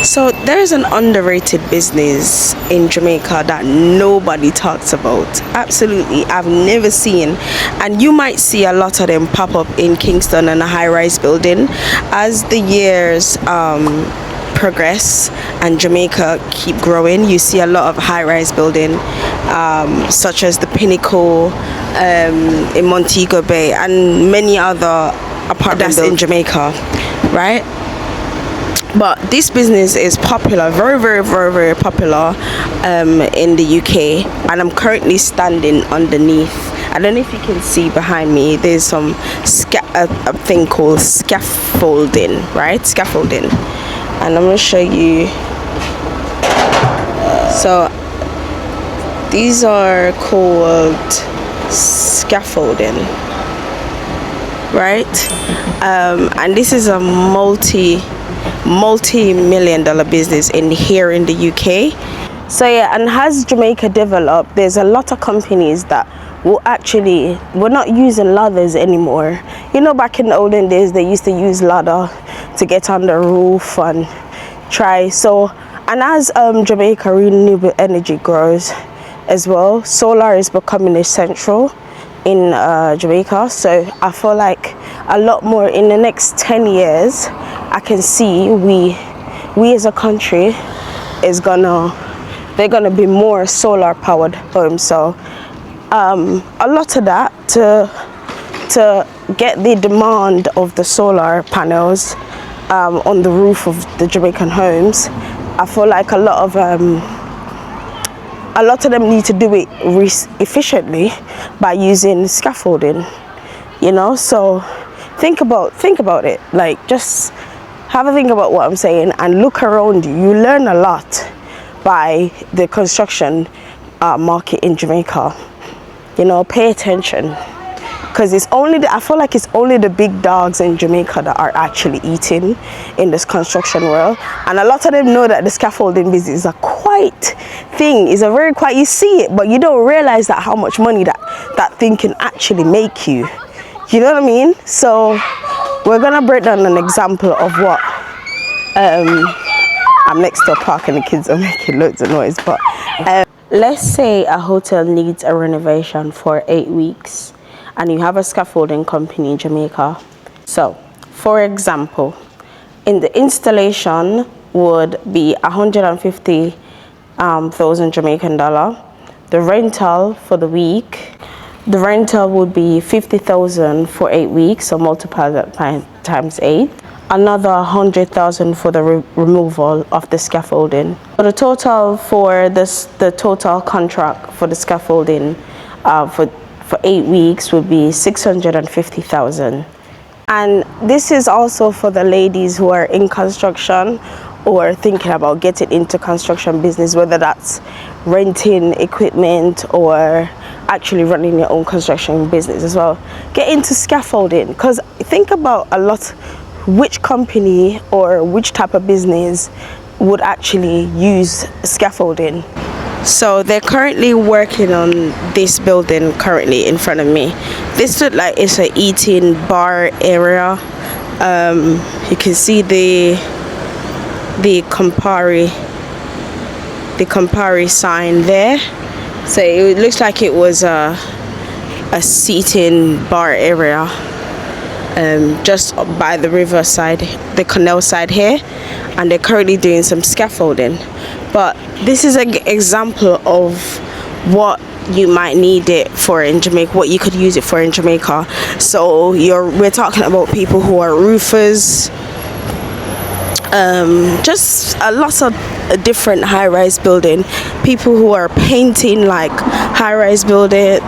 So there's an underrated business in Jamaica that nobody talks about. Absolutely, I've never seen, and you might see a lot of them pop up in Kingston and a high-rise building as the years progress and Jamaica keep growing. You see a lot of high-rise building, such as the Pinnacle in Montego Bay and many other apartments in Jamaica, right? But this business is popular, very popular in the UK, and I'm currently standing underneath. I don't know if you can see behind me, there's some a thing called scaffolding, right? Scaffolding. And I'm going to show you. So these are called scaffolding, right? And this is a multi-million-dollar business here in the UK. So yeah, and as Jamaica developed, there's a lot of companies that we're not using ladders anymore. You know, back in the olden days they used to use ladder to get on the roof and try. So, and as Jamaica renewable energy grows as well, solar is becoming essential in Jamaica. So I feel like a lot more in the next 10 years I can see we as a country they're gonna be more solar powered homes. So a lot of that to get the demand of the solar panels on the roof of the Jamaican homes, I feel like a lot of them need to do it efficiently by using scaffolding, you know. So think about it, like just have a think about what I'm saying and look around you. You learn a lot by the construction market in Jamaica, you know. Pay attention, because I feel like it's only the big dogs in Jamaica that are actually eating in this construction world, and a lot of them know that the scaffolding business is a you see it, but you don't realize that how much money that thing can actually make you. You know what I mean? So we're gonna break down an example of what I'm next to a park and the kids are making loads of noise, but let's say a hotel needs a renovation for 8 weeks and you have a scaffolding company in Jamaica. So for example, in the installation would be 150,000 Jamaican dollar. The rental for the week, the rental would be 50,000 for 8 weeks, so multiply that times 8. Another 100,000 for the removal of the scaffolding. So the total for the total contract for the scaffolding for 8 weeks would be 650,000. And this is also for the ladies who are in construction or thinking about getting into construction business, whether that's renting equipment or actually running your own construction business as well. Get into scaffolding, because think about which company or which type of business would actually use scaffolding. So they're currently working on this building currently in front of me. This looks like it's an eating bar area. You can see the Campari sign there. So it looks like it was a seating bar area just by the river side, the canal side here, and they're currently doing some scaffolding. But this is an example of what you might need it for in Jamaica, what you could use it for in Jamaica. So we're talking about people who are roofers, just a lot of different high-rise building, people who are painting like high-rise building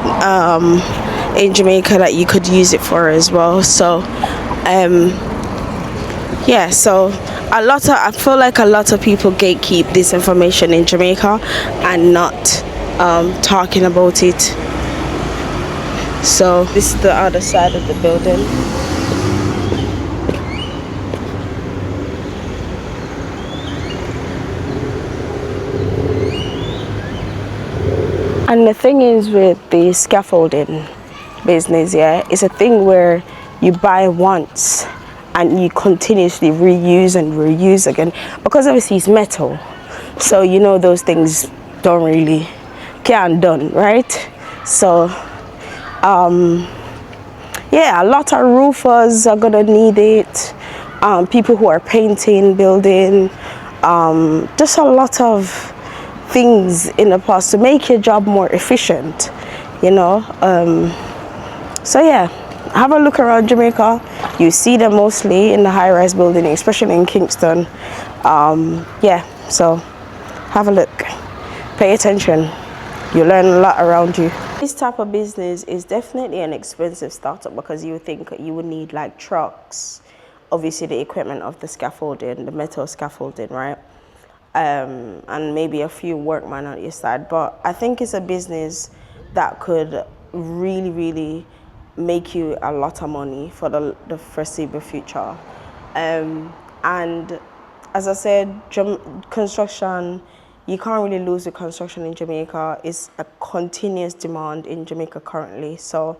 in Jamaica that you could use it for as well. So yeah, so I feel like a lot of people gatekeep this information in Jamaica and not talking about it. So this is the other side of the building. And the thing is with the scaffolding business, yeah, it's a thing where you buy once and you continuously reuse and reuse again, because obviously it's metal, so you know those things don't really can't done, right? So yeah, a lot of roofers are gonna need it, people who are painting, building, just a lot of things in the past to make your job more efficient, you know. So yeah, have a look around Jamaica. You see them mostly in the high-rise building, especially in Kingston. Yeah, so have a look, pay attention, you learn a lot around you. This type of business is definitely an expensive startup, because you would think you would need like trucks, obviously the equipment of the scaffolding, the metal scaffolding, right? And maybe a few workmen on your side. But I think it's a business that could really, really make you a lot of money for the foreseeable future. And as I said, construction, you can't really lose with construction in Jamaica. It's a continuous demand in Jamaica currently. So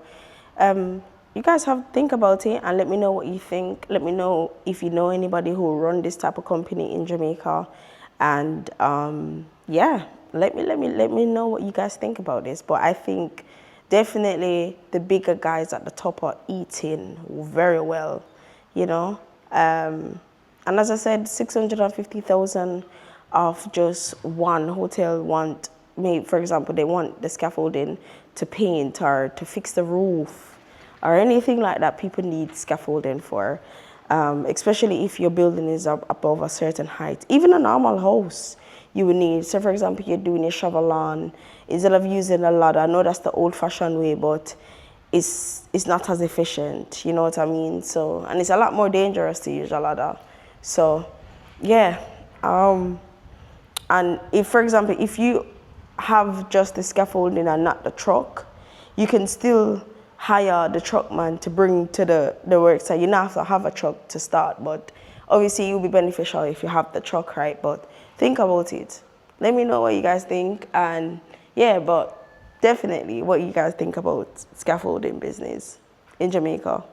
you guys think about it and let me know what you think. Let me know if you know anybody who run this type of company in Jamaica. And yeah, let me know what you guys think about this. But I think definitely the bigger guys at the top are eating very well, you know. And as I said, 650,000 of just one hotel want, maybe for example, they want the scaffolding to paint or to fix the roof or anything like that. People need scaffolding for, especially if your building is up above a certain height. Even a normal house, you would need. So for example, you're doing a shovel on, instead of using a ladder, I know that's the old-fashioned way, but it's not as efficient, you know what I mean? So, and it's a lot more dangerous to use a ladder. So yeah, and if, for example, if you have just the scaffolding and not the truck, you can still hire the truckman to bring to the work site. You don't have to have a truck to start, but obviously it will be beneficial if you have the truck, right? But think about it. Let me know what you guys think. And yeah, but definitely what you guys think about scaffolding business in Jamaica.